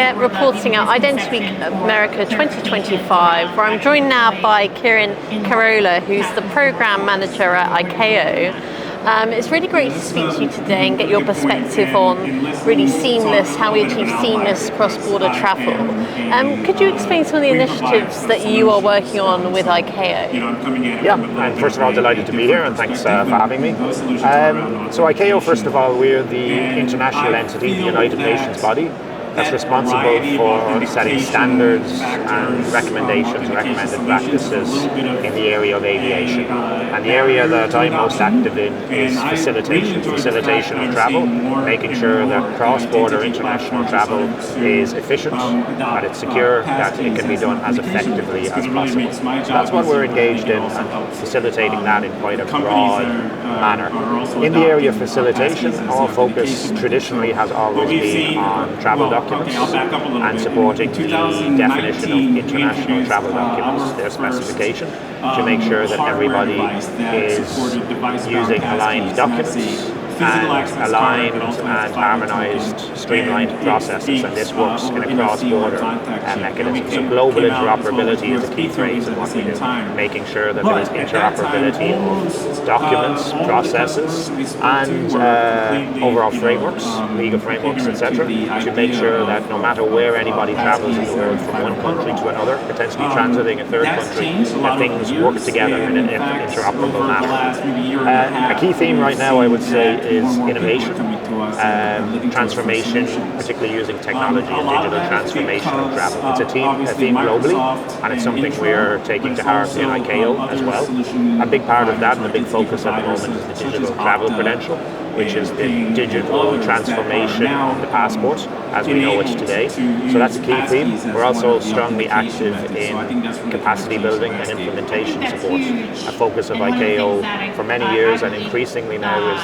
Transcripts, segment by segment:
here reporting at Identity Week America 2025, where I'm joined now by Cieran Carola, who's the Program Manager at ICAO. It's really great to speak to you today and get your perspective on really seamless, how we achieve seamless cross-border travel. Could you explain some of the initiatives that you are working on with ICAO? Yeah, and first of all, delighted to be here, and thanks for having me. So ICAO, first of all, we're the international entity, the United Nations body, that's responsible for setting standards and recommendations, recommended practices in the area of aviation. And the area that I'm most active in is facilitation of travel, making sure that cross-border international travel is efficient, that it's secure, that it can be done as effectively as possible. So that's what we're engaged in, and facilitating that in quite a broad manner. In the area of facilitation, our focus traditionally has always been on travel documents and supporting the definition of international travel documents, their specification, to make sure that everybody is using aligned documents and aligned and harmonised, streamlined processes, and this works in a cross-border mechanism. So global interoperability is a key phrase in what we do, making sure that there is interoperability of documents, processes, and overall frameworks, legal frameworks, etc., to make sure that no matter where anybody travels in the world, from one country to another, potentially transiting a third country, that things work together in an interoperable manner. A key theme right now, I would say, is innovation, transformation, particularly using technology and digital transformation of travel. It's a theme globally, and it's something we're taking to heart in ICAO as well. A big part of that and a big focus at the moment is the digital Travel Credential, which is the digital transformation of the passport as we know it today. So that's a key theme. We're also strongly active in capacity building and implementation support. A focus of ICAO for many years, and increasingly now, is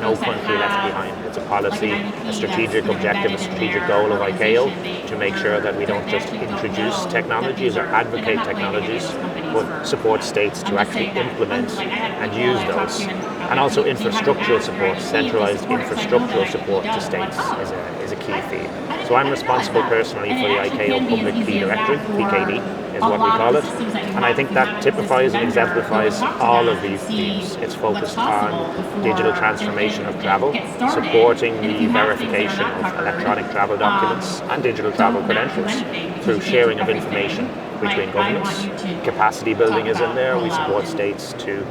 no country left behind. It's a policy, a strategic objective, a strategic goal of ICAO to make sure that we don't just introduce technologies or advocate technologies, but support states to actually implement and use those. And also infrastructural support, centralised infrastructural support to states is a key theme. So I'm responsible personally for the ICAO Public Key Directory, PKD is what we call it. And I think that typifies and exemplifies all of these themes. It's focused on digital transformation of travel, supporting the verification of electronic travel documents and digital travel credentials through sharing of information between governments. Capacity building is in there. We support states to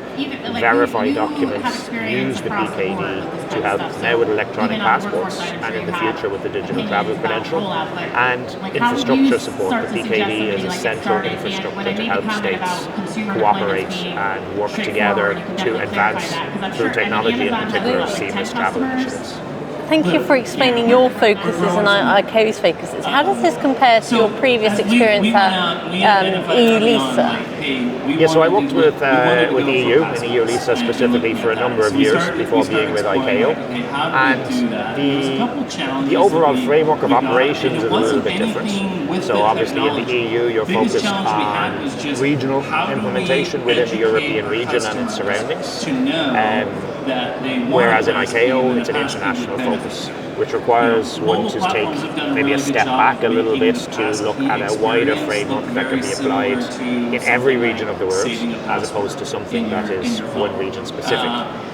verify documents, use the PKD to help now with electronic passports and in the future with the digital travel credential. And infrastructure support. The PKD is a central infrastructure to help states cooperate and work together to advance through technology, in particular seamless travel initiatives. Thank you for explaining your focuses and ICAO's focuses. How does this compare to your previous experience at EU-LISA? Yeah, so I worked with the EU, in EU-LISA specifically, for a number of years before being with ICAO. And the overall framework of operations is a little bit different. So obviously in the EU you're focused on regional implementation within the European region and its surroundings. Whereas in ICAO it's an international focus, which requires one to take maybe a step back a little bit to look at a wider framework that can be applied in every region of the world, as opposed to something that is one region specific.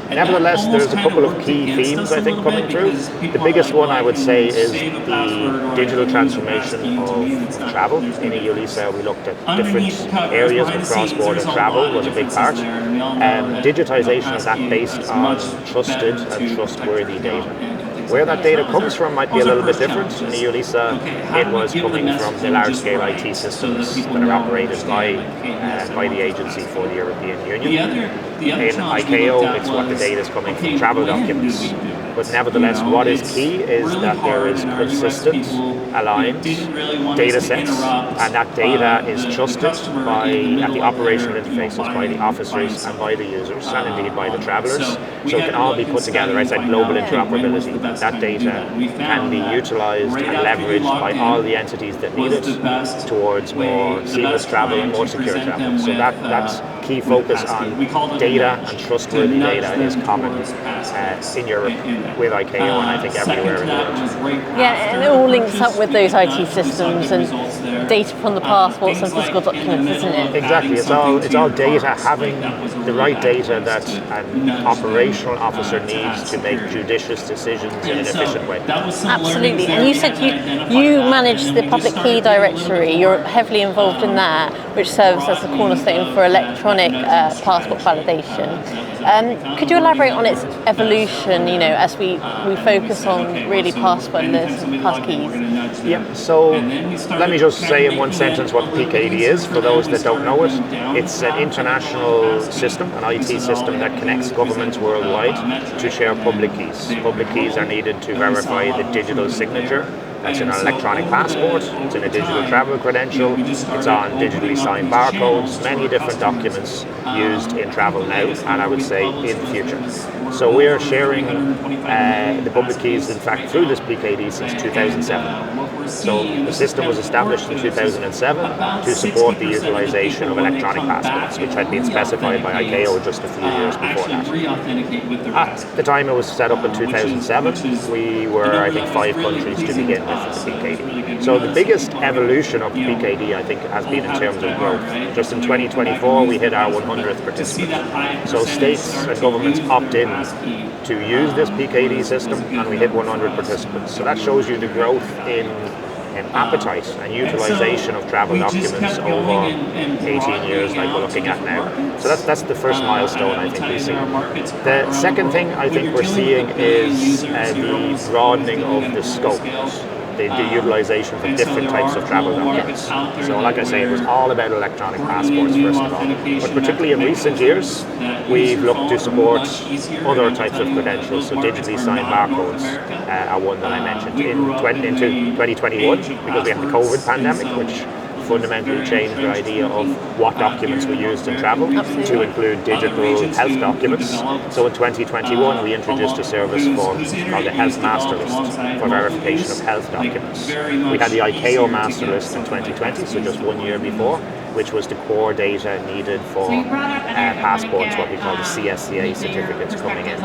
Nevertheless, there's a couple of key themes I think coming through. The biggest one I would say is the digital transformation of travel. In EU-LISA we looked at different areas of cross-border travel was a big part. Digitization of that based on trusted and trustworthy data. Where that data comes from might be a little bit different. In EU-LISA, it was coming from the large-scale IT systems that are operated by the agency for the European Union. In ICAO, it's what the data is coming from travel documents. But nevertheless, what is key is that there is consistent, aligned data sets, and that data is trusted at the operational interfaces by the officers and by the users, and indeed by the travellers. So it can all be put together. I said global interoperability. That data can be utilised and leveraged by all the entities that need it towards more seamless travel and more secure travel. So that's key focus on data and trustworthy data is common in Europe with ICAO, and I think everywhere in the world. Yeah, and it all links up with with those IT systems and data from the passports and physical documents, isn't it? Exactly. It's all data, having the right data that an operational officer needs to make judicious decisions in an efficient way. Absolutely. And you said you manage the public key directory. You're heavily involved in that, which serves as a cornerstone for electronic passport validation. Could you elaborate on its evolution, as we focus on really passwordless and passkeys? Yeah, so let me just say in one sentence what the PKD is, for those that don't know it. It's an international system, an IT system that connects governments worldwide to share public keys. Public keys are needed to verify the digital signature. That's in an electronic passport, it's in a digital travel credential, it's on digitally signed barcodes, many different documents used in travel now, and I would say in the future. So we are sharing the public keys, in fact, through this PKD since 2007. So the system was established in 2007 to support the utilization of electronic passports, which had been specified by ICAO just a few years before that. At the time it was set up in 2007, we were, I think, 5 countries to begin with the PKD. So the biggest evolution of the PKD, I think, has been in terms of growth. Just in 2024, we hit our 100th participant. So states and governments opt in to use this PKD system, and we hit 100 participants. So that shows you the growth in appetite and utilization of travel documents over 18 years like we're looking at now. So that's the first milestone I think we see. The second thing I think we're seeing is the broadening of the scope. The utilization for different types of travel documents. So like I say, it was all about electronic passports first of all. But particularly in recent years, we've looked to support other types of credentials. So digitally signed barcodes are one that I mentioned. Into 2021, because we had the COVID pandemic, which fundamentally changed the idea of what documents we used in travel to include digital health documents. So in 2021 we introduced a service called the Health Master List for verification of health documents. We had the ICAO Master List in 2020, so just 1 year before, which was the core data needed for passports, what we call the CSCA certificates coming in.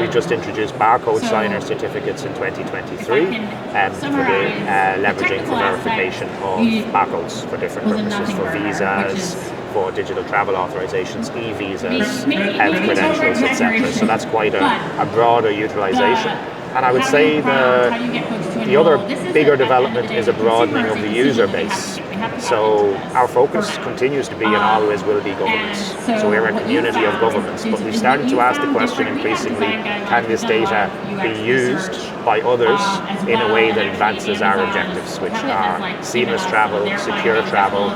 We've just introduced barcode signer certificates in 2023 for the leveraging for verification of barcodes for different purposes, for visas, for digital travel authorizations, e-visas, health credentials, etc. So that's quite a broader utilization. And I would say the other bigger development is a broadening of the user base. So our focus continues to be and always will be governments. So we're a community of governments, but we've started to ask the question increasingly, can this data be used by others in a way that advances our objectives, which are seamless travel, secure travel,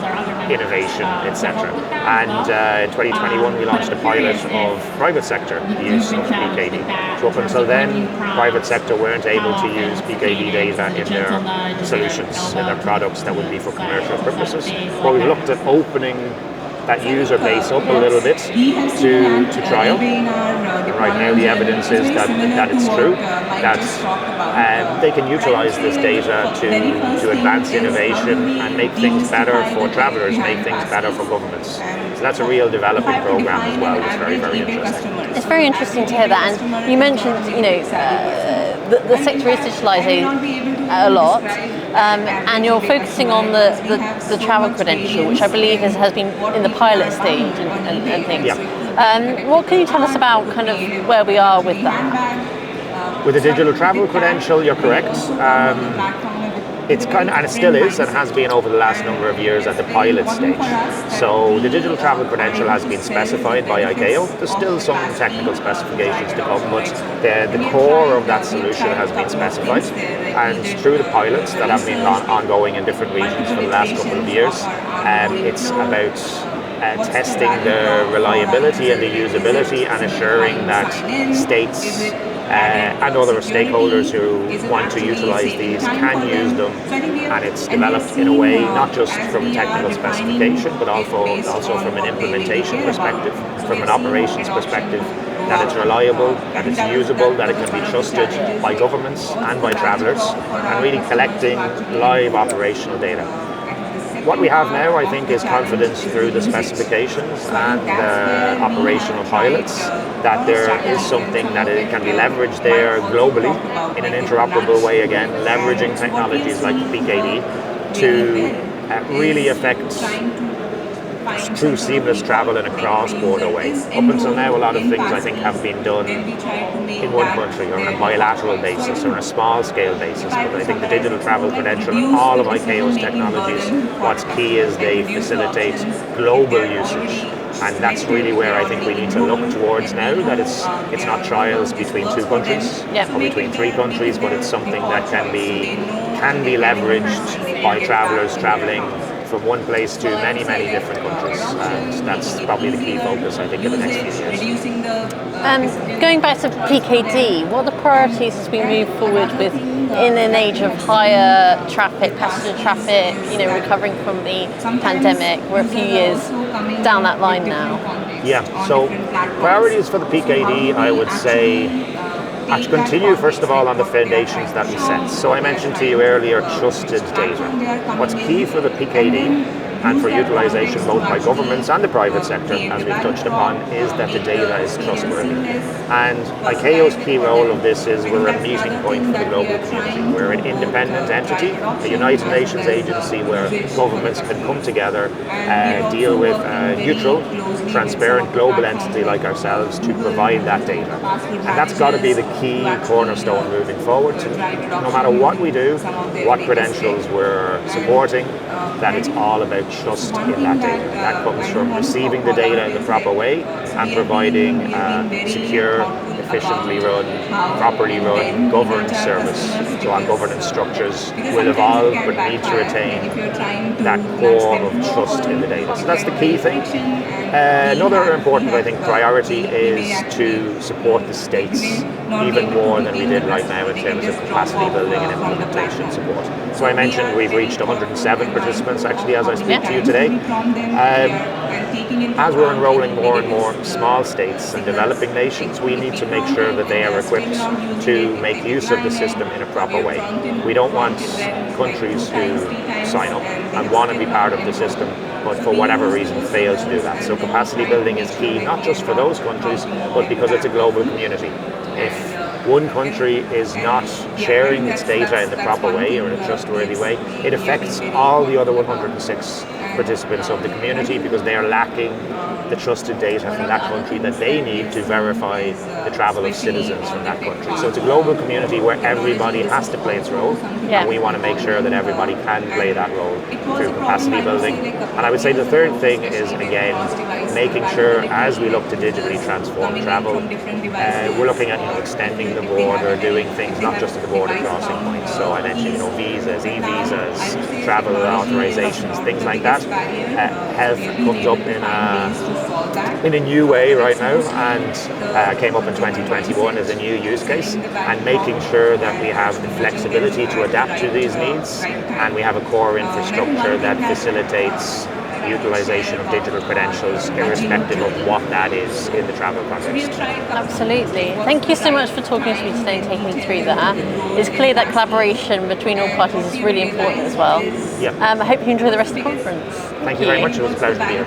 innovation, etc. And in 2021 we launched a pilot of private sector use of PKD. So up until then, private sector weren't able to use PKD data in their solutions, in their products that would be for commercial purposes. But we've looked at opening that user base up a little bit to trial. Right now the evidence is that it's true, that they can utilize this data to advance innovation and make things better for travellers, make things better for governments. So that's a real developing program as well. It's very, very interesting. It's very interesting to hear that. And you mentioned, the sector is digitalising a lot, and you're focusing on the travel credential, which I believe has been in the pilot stage and things. Yeah. What can you tell us about kind of where we are with that? With the digital travel credential, you're correct. It's and it still is, and has been over the last number of years at the pilot stage. So the digital travel credential has been specified by ICAO. There's still some technical specifications to come, but the core of that solution has been specified. And through the pilots that have been ongoing in different regions for the last couple of years, it's about testing the reliability and the usability and assuring that states and other stakeholders who want to utilize these can use them, and it's developed in a way not just from a technical specification but also from an implementation perspective, from an operations perspective, that it's reliable, that it's usable, that it can be trusted by governments and by travellers, and really collecting live operational data. what we have now, I think, is confidence through the specifications and the operational pilots that there is something that it can be leveraged there globally in an interoperable way, again, leveraging technologies like PKD to really affect true seamless travel in a cross-border way. Up until now, a lot of things I think have been done in one country or on a bilateral basis or on a small-scale basis. But I think the digital travel credential and all of ICAO's technologies, what's key is they facilitate global usage. And that's really where I think we need to look towards now, that it's not trials between two countries or between three countries, but it's something that can be leveraged by travellers travelling from one place to many, many different countries. And that's probably the key focus, I think, in the next few years. Going back to PKD, what are the priorities as we move forward with in an age of higher traffic, passenger traffic, recovering from the pandemic? We're a few years down that line now. Yeah, so priorities for the PKD, I would say, to continue, first of all, on the foundations that we set. So I mentioned to you earlier trusted data. What's key for the PKD and for utilisation both by governments and the private sector, as we've touched upon, is that the data is trustworthy. And ICAO's key role of this is we're a meeting point for the global community. We're an independent entity, a United Nations agency where governments can come together, deal with a neutral, transparent global entity like ourselves to provide that data. And that's got to be the key cornerstone moving forward. No matter what we do, what credentials we're supporting, that it's all about trust in that data. That comes from receiving the data in the proper way and providing secure, efficiently run, properly run, governed service. So our governance structures will evolve but need to retain that core of trust in the data. So that's the key thing. Another important, I think, priority is to support the states even more than we did right now in terms of capacity building and implementation support. So I mentioned we've reached 107 participants actually as I speak to you today. As we're enrolling more and more small states and developing nations, we need to make sure that they are equipped to make use of the system in a proper way. We don't want countries who sign up and want to be part of the system, but for whatever reason fail to do that. So capacity building is key, not just for those countries, but because it's a global community. If one country is not sharing its data in the proper way or in a trustworthy way, it affects all the other 106 participants of the community because they are lacking the trusted data from that country that they need to verify the travel of citizens from that country. So it's a global community where everybody has to play its role, and we want to make sure that everybody can play that role through capacity building. And I would say the third thing is, again, making sure as we look to digitally transform travel, we're looking at extending the border, doing things not just at the border crossing points. So I mentioned visas, e-visas, travel authorizations, things like that. Health comes up in a new way right now, and came up in 2021 as a new use case, and making sure that we have the flexibility to adapt to these needs, and we have a core infrastructure that facilitates utilization of digital credentials irrespective of what that is in the travel context. Absolutely. Thank you so much for talking to me today and taking me through that. It's clear that collaboration between all parties is really important as well. Yeah. I hope you enjoy the rest of the conference. Thank you very much. It was a pleasure to be here.